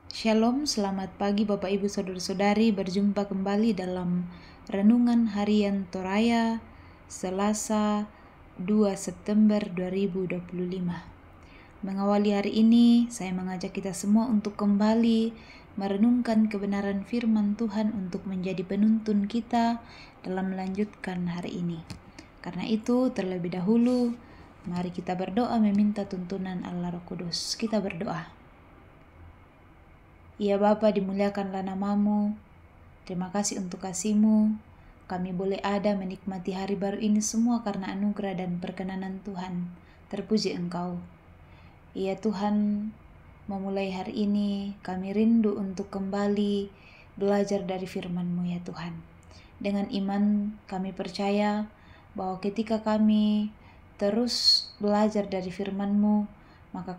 Shalom, selamat pagi Bapak Ibu Saudara-saudari. Berjumpa kembali dalam Renungan Harian Toraya Selasa 2 September 2025. Mengawali hari ini, saya mengajak kita semua untuk kembali merenungkan kebenaran firman Tuhan untuk menjadi penuntun kita dalam melanjutkan hari ini. Karena itu, terlebih dahulu, mari kita berdoa meminta tuntunan Allah Roh Kudus. Kita berdoa. Ya Bapa, dimuliakanlah namamu. Terima kasih untuk kasih-Mu. Kami boleh ada menikmati hari baru ini semua karena anugerah dan perkenanan Tuhan. Terpuji Engkau. Ya Tuhan, memulai hari ini kami rindu untuk kembali belajar dari firman-Mu ya Tuhan. Dengan iman kami percaya bahwa ketika kami terus belajar dari firman-Mu, maka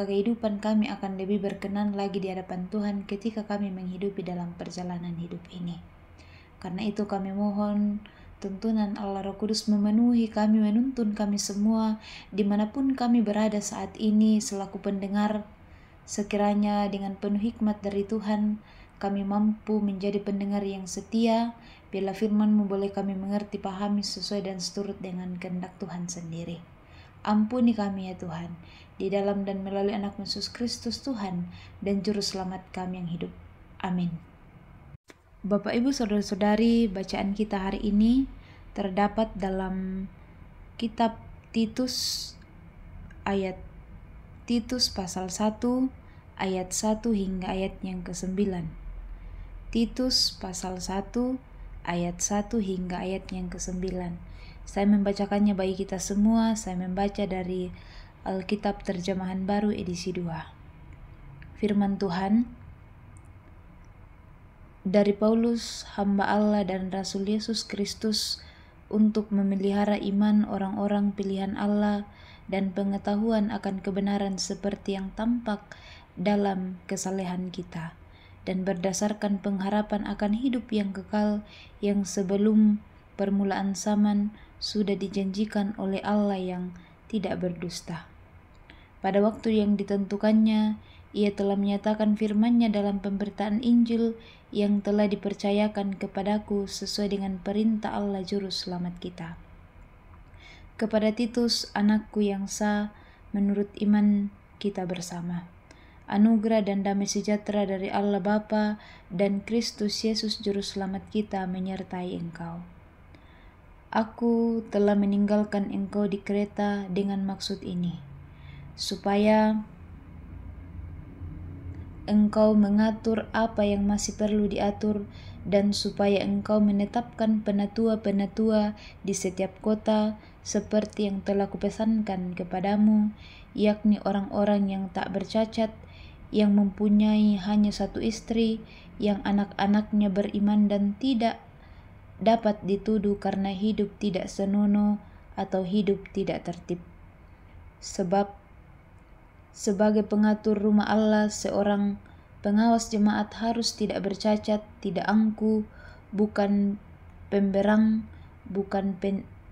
kehidupan kami akan lebih berkenan lagi di hadapan Tuhan ketika kami menghidupi dalam perjalanan hidup ini. Karena itu kami mohon tuntunan Allah Roh Kudus memenuhi kami, menuntun kami semua dimanapun kami berada saat ini selaku pendengar. Sekiranya dengan penuh hikmat dari Tuhan kami mampu menjadi pendengar yang setia, bila firman-Mu boleh kami mengerti, pahami sesuai dan seturut dengan kehendak Tuhan sendiri. Ampuni kami ya Tuhan, di dalam dan melalui anak Yesus Kristus Tuhan dan Juru Selamat kami yang hidup. Amin. Bapak Ibu Saudara-saudari, bacaan kita hari ini terdapat dalam kitab Titus pasal 1 ayat 1 hingga ayat yang ke-9. Titus pasal 1 ayat 1 hingga ayat yang ke-9. Saya membacakannya bagi kita semua. Saya membaca dari Alkitab Terjemahan Baru edisi 2. Firman Tuhan, dari Paulus, hamba Allah dan Rasul Yesus Kristus, untuk memelihara iman orang-orang pilihan Allah dan pengetahuan akan kebenaran seperti yang tampak dalam kesalehan kita, dan berdasarkan pengharapan akan hidup yang kekal yang sebelum permulaan zaman sudah dijanjikan oleh Allah yang tidak berdusta. Pada waktu yang ditentukannya, Ia telah menyatakan firman-Nya dalam pemberitaan Injil yang telah dipercayakan kepadaku sesuai dengan perintah Allah Juru Selamat kita. Kepada Titus, anakku yang sah menurut iman kita bersama. Anugerah dan damai sejahtera dari Allah Bapa dan Kristus Yesus Juru Selamat kita menyertai engkau. Aku telah meninggalkan engkau di Kreta dengan maksud ini, supaya engkau mengatur apa yang masih perlu diatur, dan supaya engkau menetapkan penatua-penatua di setiap kota, seperti yang telah kupesankan kepadamu, yakni orang-orang yang tak bercacat, yang mempunyai hanya satu istri, yang anak-anaknya beriman dan tidak dapat dituduh karena hidup tidak senonoh atau hidup tidak tertib. Sebab sebagai pengatur rumah Allah, seorang pengawas jemaat harus tidak bercacat, tidak angkuh, bukan pemberang, bukan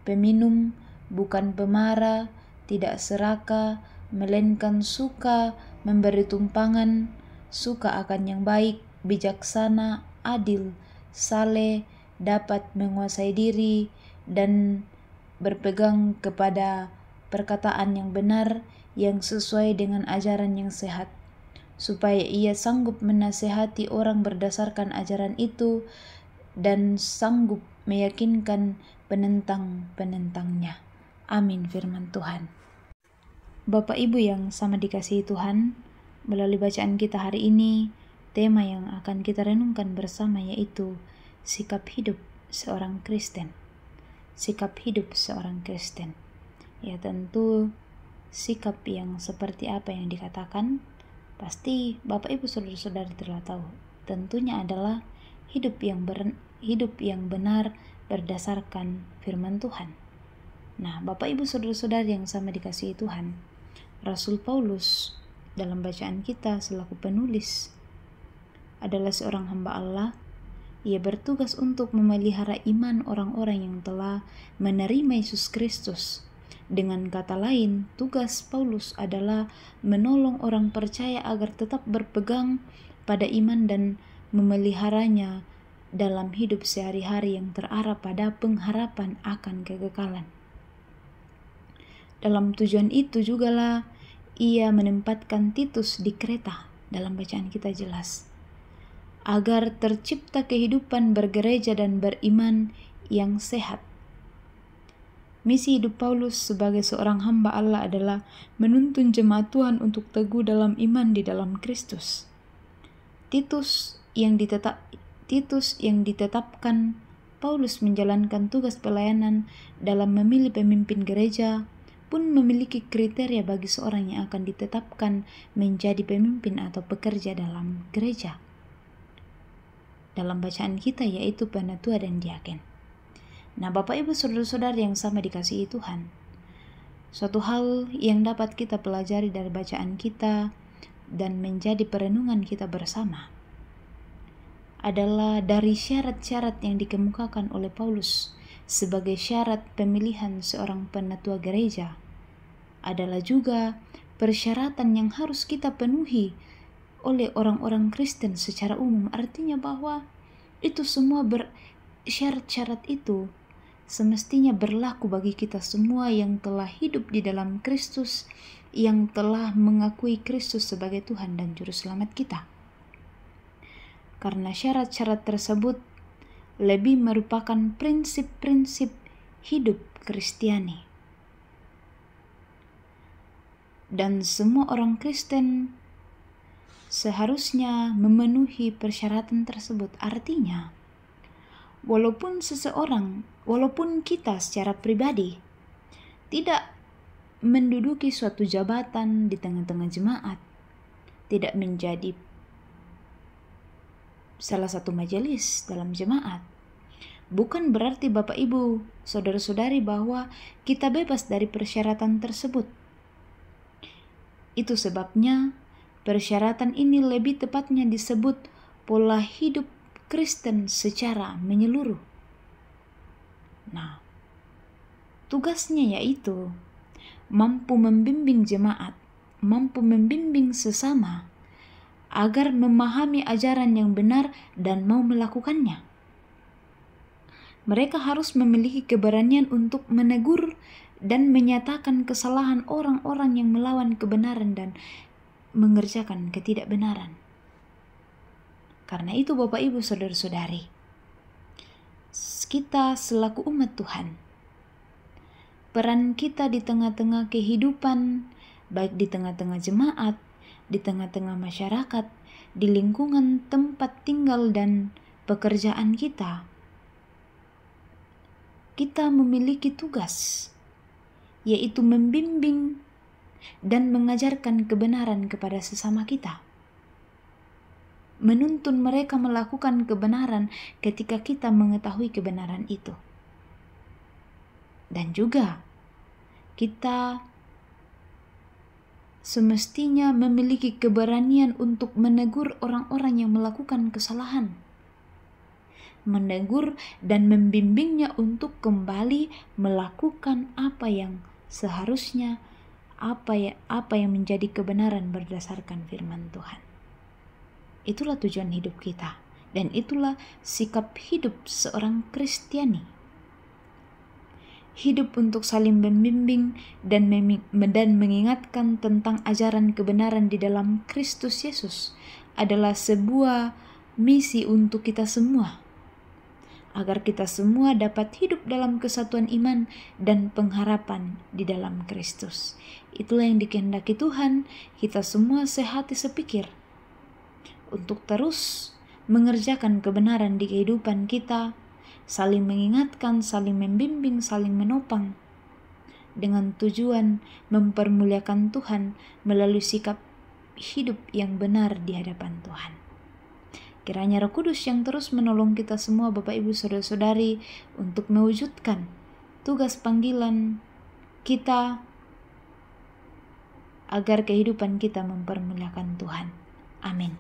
peminum, bukan pemarah, tidak serakah, melainkan suka memberi tumpangan, suka akan yang baik, bijaksana, adil, saleh, dapat menguasai diri, dan berpegang kepada perkataan yang benar yang sesuai dengan ajaran yang sehat, supaya ia sanggup menasehati orang berdasarkan ajaran itu dan sanggup meyakinkan penentang-penentangnya. Amin. Firman Tuhan. Bapak Ibu yang sama dikasihi Tuhan, melalui bacaan kita hari ini, tema yang akan kita renungkan bersama yaitu sikap hidup seorang Kristen. Sikap hidup seorang Kristen. Ya, tentu sikap yang seperti apa yang dikatakan, pasti Bapak Ibu Saudara-saudari telah tahu. Tentunya adalah hidup yang benar berdasarkan firman Tuhan. Nah, Bapak Ibu Saudara-saudari yang sama dikasihi Tuhan, Rasul Paulus dalam bacaan kita selaku penulis adalah seorang hamba Allah. Ia bertugas untuk memelihara iman orang-orang yang telah menerima Yesus Kristus Dengan kata lain, tugas Paulus adalah menolong orang percaya agar tetap berpegang pada iman dan memeliharanya dalam hidup sehari-hari yang terarah pada pengharapan akan kekekalan. Dalam tujuan itu jugalah ia menempatkan Titus di Kreta. Dalam bacaan kita jelas, agar tercipta kehidupan bergereja dan beriman yang sehat. Misi hidup Paulus sebagai seorang hamba Allah adalah menuntun jemaat Tuhan untuk teguh dalam iman di dalam Kristus. Titus yang ditetapkan Paulus menjalankan tugas pelayanan dalam memilih pemimpin gereja pun memiliki kriteria bagi seorang yang akan ditetapkan menjadi pemimpin atau pekerja dalam gereja. Dalam bacaan kita yaitu penatua dan diaken. Nah, Bapak Ibu saudara-saudara yang sama dikasihi Tuhan, suatu hal yang dapat kita pelajari dari bacaan kita dan menjadi perenungan kita bersama adalah dari syarat-syarat yang dikemukakan oleh Paulus sebagai syarat pemilihan seorang penatua gereja adalah juga persyaratan yang harus kita penuhi oleh orang-orang Kristen secara umum. Artinya bahwa itu semua syarat-syarat itu semestinya berlaku bagi kita semua yang telah hidup di dalam Kristus, yang telah mengakui Kristus sebagai Tuhan dan Juru Selamat kita. Karena syarat-syarat tersebut lebih merupakan prinsip-prinsip hidup Kristiani. Dan semua orang Kristen seharusnya memenuhi persyaratan tersebut. Artinya, walaupun kita secara pribadi tidak menduduki suatu jabatan di tengah-tengah jemaat, tidak menjadi salah satu majelis dalam jemaat, bukan berarti Bapak Ibu, saudara-saudari bahwa kita bebas dari persyaratan tersebut. Itu sebabnya persyaratan ini lebih tepatnya disebut pola hidup Kristen secara menyeluruh. Nah, tugasnya yaitu mampu membimbing jemaat, mampu membimbing sesama agar memahami ajaran yang benar dan mau melakukannya. Mereka harus memiliki keberanian untuk menegur dan menyatakan kesalahan orang-orang yang melawan kebenaran dan mengerjakan ketidakbenaran. Karena itu Bapak Ibu saudara-saudari, kita selaku umat Tuhan, peran kita di tengah-tengah kehidupan, baik di tengah-tengah jemaat, di tengah-tengah masyarakat, di lingkungan tempat tinggal dan pekerjaan kita memiliki tugas, yaitu membimbing dan mengajarkan kebenaran kepada sesama kita. Menuntun mereka melakukan kebenaran ketika kita mengetahui kebenaran itu. Dan juga kita semestinya memiliki keberanian untuk menegur orang-orang yang melakukan kesalahan. Menegur dan membimbingnya untuk kembali melakukan apa yang seharusnya, apa yang menjadi kebenaran berdasarkan firman Tuhan. Itulah tujuan hidup kita, dan itulah sikap hidup seorang Kristiani. Hidup untuk saling membimbing dan mengingatkan tentang ajaran kebenaran di dalam Kristus Yesus adalah sebuah misi untuk kita semua, agar kita semua dapat hidup dalam kesatuan iman dan pengharapan di dalam Kristus. Itulah yang dikehendaki Tuhan, kita semua sehati sepikir untuk terus mengerjakan kebenaran di kehidupan kita, saling mengingatkan, saling membimbing, saling menopang, dengan tujuan mempermuliakan Tuhan melalui sikap hidup yang benar di hadapan Tuhan. Kiranya Roh Kudus yang terus menolong kita semua Bapak Ibu Saudara-saudari untuk mewujudkan tugas panggilan kita agar kehidupan kita mempermuliakan Tuhan. Amin.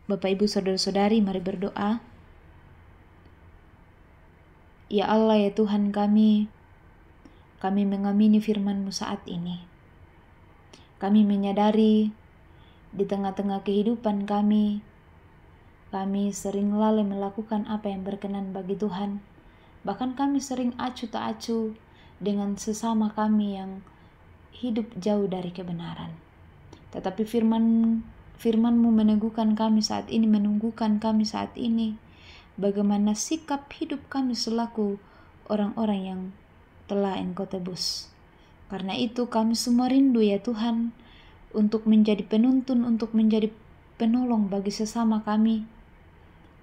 Bapak Ibu Saudara-saudari, mari berdoa. Ya Allah, ya Tuhan kami, kami mengamini firman-Mu saat ini. Kami menyadari di tengah-tengah kehidupan kami sering lalai melakukan apa yang berkenan bagi Tuhan. Bahkan kami sering acuh tak acuh dengan sesama kami yang hidup jauh dari kebenaran. Tetapi firman-Mu meneguhkan kami saat ini, menunggukan kami saat ini, bagaimana sikap hidup kami selaku orang-orang yang telah Engkau tebus. Karena itu kami semua rindu ya Tuhan, untuk menjadi penuntun, untuk menjadi penolong bagi sesama kami,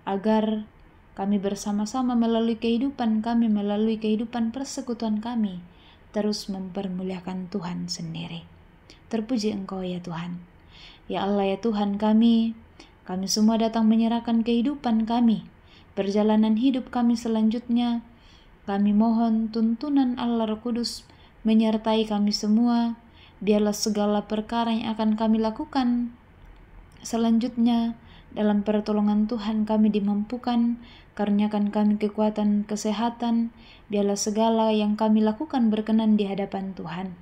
agar kami bersama-sama melalui kehidupan kami, melalui kehidupan persekutuan kami, terus mempermuliakan Tuhan sendiri. Terpuji Engkau ya Tuhan. Ya Allah ya Tuhan kami semua datang menyerahkan kehidupan kami, perjalanan hidup kami selanjutnya. Kami mohon tuntunan Allah Roh Kudus menyertai kami semua. Biarlah segala perkara yang akan kami lakukan selanjutnya dalam pertolongan Tuhan kami dimampukan, karuniakan kami kekuatan kesehatan. Biarlah segala yang kami lakukan berkenan di hadapan Tuhan.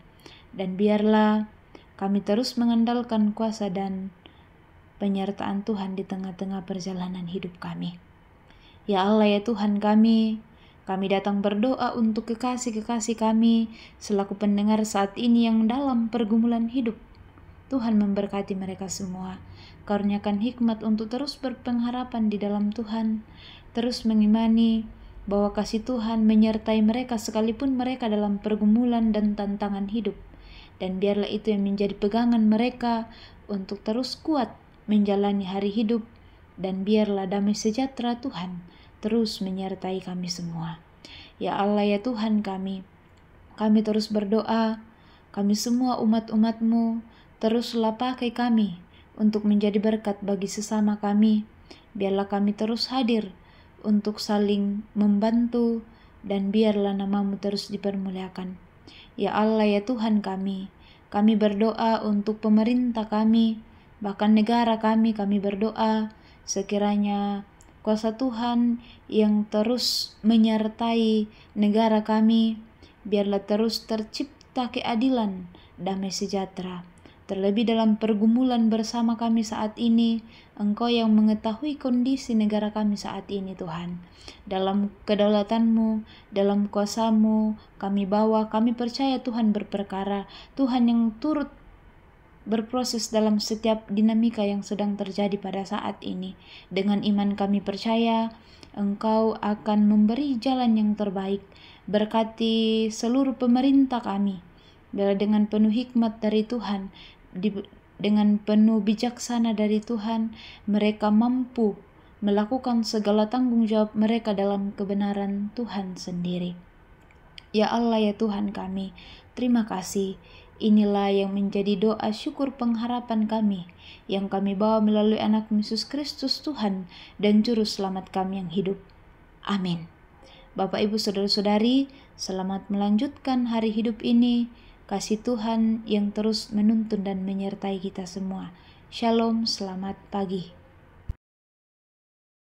Dan biarlah kami terus mengandalkan kuasa dan penyertaan Tuhan di tengah-tengah perjalanan hidup kami. Ya Allah ya Tuhan kami datang berdoa untuk kekasih-kekasih kami selaku pendengar saat ini yang dalam pergumulan hidup. Tuhan memberkati mereka semua. Karuniakan hikmat untuk terus berpengharapan di dalam Tuhan, terus mengimani bahwa kasih Tuhan menyertai mereka sekalipun mereka dalam pergumulan dan tantangan hidup. Dan biarlah itu yang menjadi pegangan mereka untuk terus kuat menjalani hari hidup. Dan biarlah damai sejahtera Tuhan terus menyertai kami semua. Ya Allah ya Tuhan kami terus berdoa, kami semua umat-umat-Mu, teruslah pakai kami untuk menjadi berkat bagi sesama kami. Biarlah kami terus hadir untuk saling membantu, dan biarlah nama-Mu terus dipermuliakan. Ya Allah ya Tuhan kami berdoa untuk pemerintah kami, bahkan negara kami berdoa sekiranya kuasa Tuhan yang terus menyertai negara kami, biarlah terus tercipta keadilan, damai sejahtera. Terlebih dalam pergumulan bersama kami saat ini, Engkau yang mengetahui kondisi negara kami saat ini Tuhan. Dalam kedaulatan-Mu, dalam kuasa-Mu, kami bawa, kami percaya Tuhan berperkara, Tuhan yang turut berproses dalam setiap dinamika yang sedang terjadi pada saat ini. Dengan iman kami percaya Engkau akan memberi jalan yang terbaik. Berkati seluruh pemerintah kami, biarlah dengan penuh hikmat dari Tuhan, dengan penuh bijaksana dari Tuhan, mereka mampu melakukan segala tanggung jawab mereka dalam kebenaran Tuhan sendiri. Ya Allah ya Tuhan kami, terima kasih. Inilah yang menjadi doa syukur pengharapan kami, yang kami bawa melalui anak Yesus Kristus Tuhan dan Juru Selamat kami yang hidup. Amin. Bapak Ibu Saudara-saudari, selamat melanjutkan hari hidup ini. Kasih Tuhan yang terus menuntun dan menyertai kita semua. Shalom, selamat pagi.